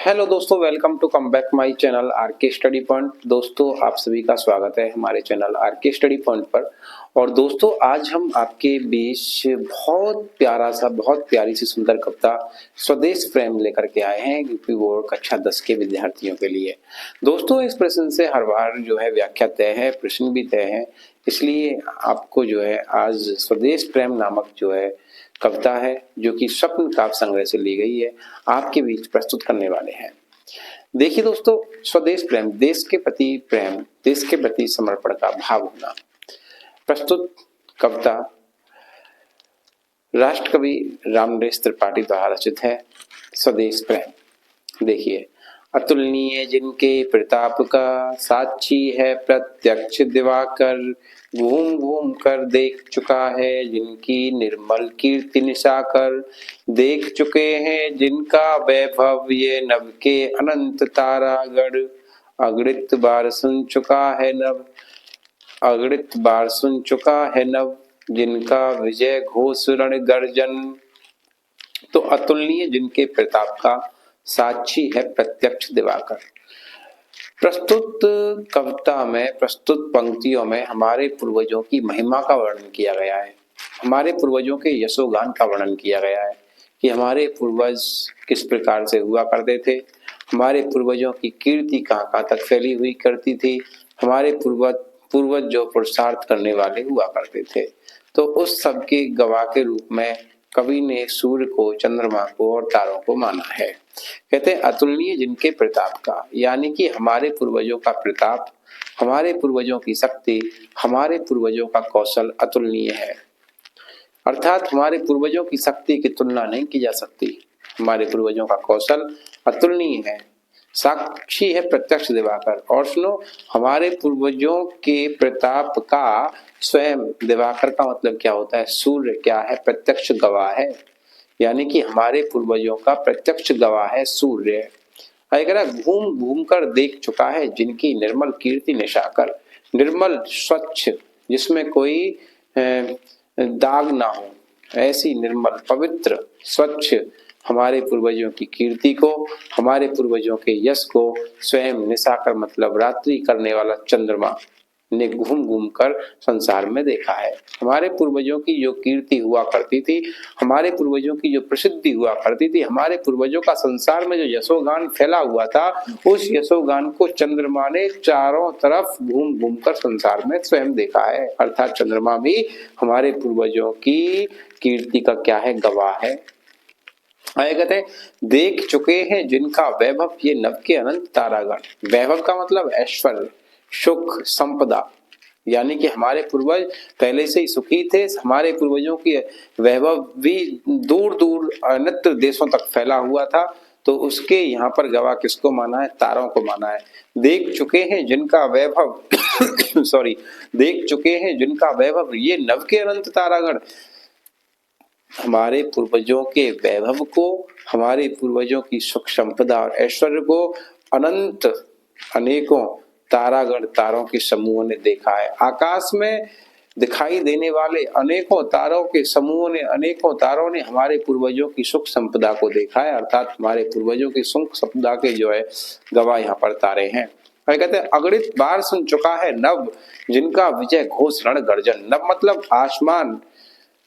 Hello दोस्तों, welcome to come back my channel R K study point. दोस्तों, आप सभी का स्वागत है हमारे channel R K study point पर। और दोस्तों, आज हम आपके बीच बहुत प्यारी सी सुंदर कविता स्वदेश प्रेम लेकर के आए हैं यूपी बोर्ड कक्षा 10 के विद्यार्थियों के लिए। दोस्तों, इस प्रश्न से हर बार जो है व्याख्या तय है, प्रश्न भी तय है, इसलिए आपको जो है आज स्वदेश प्रेम नामक जो है कविता है, जो कि स्वप्न काव्य संग्रह से ली गई है, आपके बीच प्रस्तुत करने वाले हैं। देखिए दोस्तों, स्वदेश प्रेम, देश के प्रति प्रेम, देश के प्रति समर्पण का भाव होना। प्रस्तुत कविता राष्ट्रकवि रामनरेश त्रिपाठी द्वारा रचित है, स्वदेश प्रेम। देखिए, अतुलनीय जिनके प्रताप का साक्षी है प्रत्यक्ष दिवाकर, घूम घूम कर देख चुका है जिनकी निर्मल कीर्ति निशाकर, देख चुके हैं जिनका वैभव ये नभ के अनंत तारागढ़, अगणित बार सुन चुका है नभ, अगणित बार सुन चुका है नभ, जिनका विजय घोष रण गर्जन। तो अतुलनीय जिनके प्रताप का साक्षी है प्रत्यक्ष दिवाकर। प्रस्तुत कविता में, प्रस्तुत पंक्तियों में हमारे पूर्वजों की महिमा का वर्णन किया गया है, हमारे पूर्वजों के यशोगान का वर्णन किया गया है कि हमारे पूर्वज किस प्रकार से हुआ करते थे, हमारे पूर्वजों की कीर्ति कहाँ कहाँ तक फैली हुई करती थी, हमारे पूर्वज जो पुरुषार्थ करने वाले हुआ करते थे। तो उस सब के गवाह के रूप में कवि ने सूर्य को, चंद्रमा को और तारों को माना है। कहते हैं अतुलनीय जिनके प्रताप का, यानी कि हमारे पूर्वजों का प्रताप, हमारे पूर्वजों की शक्ति, हमारे पूर्वजों का कौशल अतुलनीय है। अर्थात हमारे पूर्वजों की शक्ति की तुलना नहीं की जा सकती, हमारे पूर्वजों का कौशल अतुलनीय है। साक्षी है प्रत्यक्ष दिवाकर। और सुनो, हमारे पूर्वजों के प्रताप का स्वयं, दिवाकर का मतलब क्या होता है? सूर्य क्या है? प्रत्यक्ष गवाह है, यानी कि हमारे पूर्वजों का प्रत्यक्ष गवाह है सूर्य। अगर घूम घूम कर देख चुका है जिनकी निर्मल कीर्ति निशाकर, निर्मल स्वच्छ, जिसमें कोई दाग ना हो, ऐसी निर्मल पवित्र स्वच्छ हमारे पूर्वजों की कीर्ति को, हमारे पूर्वजों के यश को स्वयं निशाकर मतलब रात्रि करने वाला चंद्रमा ने घूम घूम कर संसार में देखा है। हमारे पूर्वजों की जो कीर्ति हुआ करती थी, हमारे पूर्वजों की जो प्रसिद्धि हुआ करती थी, हमारे पूर्वजों का संसार में जो यशोगान फैला हुआ था, उस यशोगान को चंद्रमा ने चारों तरफ घूम घूम कर संसार में स्वयं देखा है। अर्थात चंद्रमा भी हमारे पूर्वजों की कीर्ति का क्या है? गवाह है। आगे कहते हैं देख चुके हैं जिनका वैभव ये नभ के अनंत तारागण। वैभव का मतलब ऐश्वर्य, सुख, संपदा, यानी कि हमारे पूर्वज पहले से ही सुखी थे। हमारे पूर्वजों की वैभव भी दूर दूर अन्यत्र देशों तक फैला हुआ था। तो उसके यहाँ पर गवाह किसको माना है? तारों को माना है। देख चुके हैं जिनका वैभव देख चुके हैं जिनका वैभव ये नभ के अनंत तारागण। हमारे पूर्वजों के वैभव को, हमारे पूर्वजों की सुख संपदा और ऐश्वर्य को अनंत अनेकों तारागण, तारों के समूहों ने देखा है। आकाश में दिखाई देने वाले अनेकों तारों के समूहों ने, अनेकों तारों ने हमारे पूर्वजों की सुख संपदा को देखा है। अर्थात हमारे पूर्वजों की सुख संपदा के जो है गवाह यहाँ पर तारे हैं। कहते हैं अगणित बार सुन चुका है नभ, जिनका विजय घोष रण गर्जन। नभ मतलब आसमान,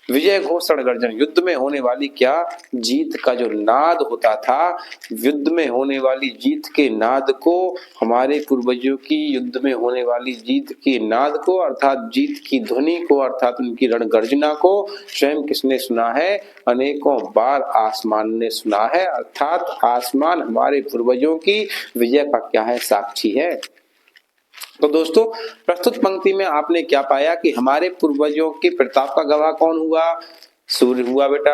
विजय घोष रण गर्जन, युद्ध में होने वाली क्या जीत का जो नाद होता था, युद्ध में होने वाली जीत के नाद को, हमारे पूर्वजों की युद्ध में होने वाली जीत के नाद को, अर्थात जीत की ध्वनि को, अर्थात उनकी रण गर्जना को स्वयं किसने सुना है? अनेकों बार आसमान ने सुना है। अर्थात आसमान हमारे पूर्वजों की विजय का क्या है? साक्षी है। तो दोस्तों, प्रस्तुत पंक्ति में आपने क्या पाया कि हमारे पूर्वजों के प्रताप का गवाह कौन हुआ? सूर्य हुआ बेटा।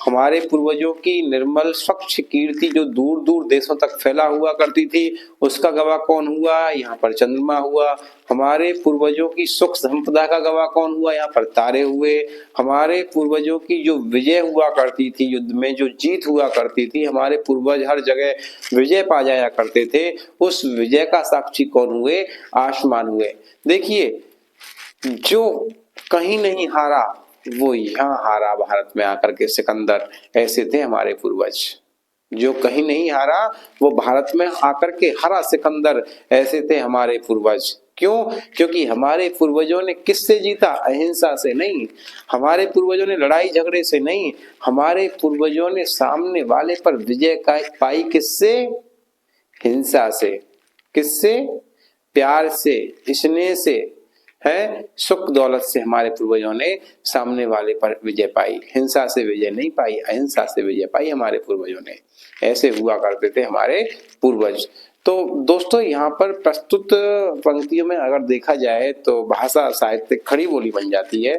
हमारे पूर्वजों की निर्मल स्वच्छ कीर्ति जो दूर दूर देशों तक फैला हुआ करती थी, उसका गवाह कौन हुआ? यहाँ पर चंद्रमा हुआ। हमारे पूर्वजों की सुख संपदा का गवाह कौन हुआ? यहाँ पर तारे हुए। हमारे पूर्वजों की जो विजय हुआ करती थी, युद्ध में जो जीत हुआ करती थी, हमारे पूर्वज हर जगह विजय पा जाया करते थे, उस विजय का साक्षी कौन हुए? आसमान हुए। देखिए, जो कहीं नहीं हारा वो यहाँ हारा भारत में आकर के, सिकंदर। ऐसे थे हमारे पूर्वज, जो कहीं नहीं हारा वो भारत में आकर के हरा सिकंदर, ऐसे थे हमारे पूर्वज। क्यों? क्योंकि हमारे पूर्वजों ने किससे जीता? अहिंसा से नहीं, हमारे पूर्वजों ने लड़ाई झगड़े से नहीं, हमारे पूर्वजों ने सामने वाले पर विजय पाई किससे? हिंसा से। किससे? प्यार से, स्नेह से, है सुख दौलत से हमारे पूर्वजों ने सामने वाले पर विजय पाई। हिंसा से विजय नहीं पाई, अहिंसा से विजय पाई हमारे पूर्वजों ने। ऐसे हुआ करते थे हमारे पूर्वज। तो दोस्तों यहाँ पर प्रस्तुत पंक्तियों में अगर देखा जाए तो भाषा साहित्य खड़ी बोली बन जाती है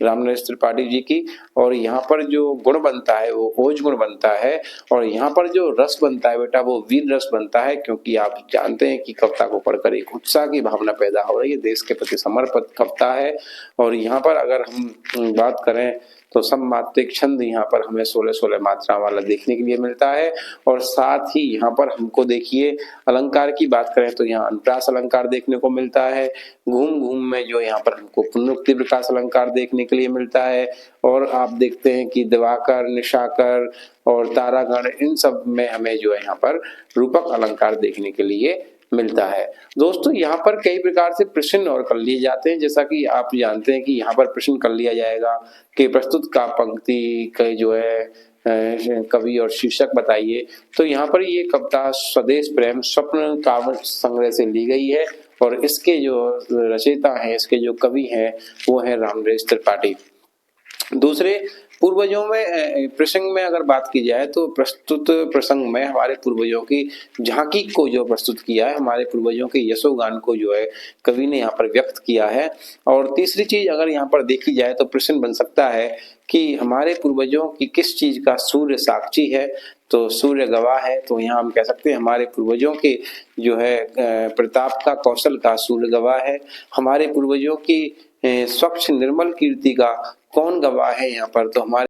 रामनरेश त्रिपाठी जी की, और यहाँ पर जो गुण बनता है वो ओज गुण बनता है, और यहाँ पर जो रस बनता है बेटा वो वीर रस बनता है। क्योंकि आप जानते हैं कि कविता को पढ़कर एक उत्साह की भावना पैदा हो रही है, देश के प्रति समर्पित कविता है। और यहाँ पर अगर हम बात करें तो सममात्रिक छंद यहाँ पर हमें 16-16 मात्रा वाला देखने के लिए मिलता है। और साथ ही यहाँ पर हमको देखिए अलंकार की बात करें तो यहाँ अनुप्रास अलंकार देखने को मिलता है। घूम घूम में जो यहाँ पर हमको पुनरुक्ति प्रकाश अलंकार देखने के लिए मिलता है। और आप देखते हैं कि दिवाकर, निशाकर और तारागण, इन सब में हमें जो है यहाँ पर रूपक अलंकार देखने के लिए मिलता है। दोस्तों यहाँ पर कई प्रकार से प्रश्न और कर लिए जाते हैं, जैसा कि आप जानते हैं कि यहाँ पर प्रश्न कर लिया जाएगा कि प्रस्तुत का पंक्ति का जो है कवि और शीर्षक बताइए। तो यहाँ पर ये कविता स्वदेश प्रेम स्वप्न काव्य संग्रह से ली गई है, और इसके जो रचयिता हैं, इसके जो कवि हैं वो हैं रामनरेश त्रिपाठी। दूसरे पूर्वजों में प्रसंग में अगर बात की जाए तो प्रस्तुत प्रसंग में हमारे पूर्वजों की झांकी को जो प्रस्तुत किया है, हमारे पूर्वजों के यशोगान को जो है कवि ने यहाँ पर व्यक्त किया है। और तीसरी चीज अगर यहाँ पर देखी जाए तो प्रश्न बन सकता है कि हमारे पूर्वजों की किस चीज का सूर्य साक्षी है? तो सूर्य गवाह है। तो यहाँ हम कह सकते हैं हमारे पूर्वजों के जो है प्रताप का, कौशल का सूर्य गवाह है। हमारे पूर्वजों की स्वच्छ निर्मल कीर्ति का कौन गवाह है यहाँ पर? तो हमारे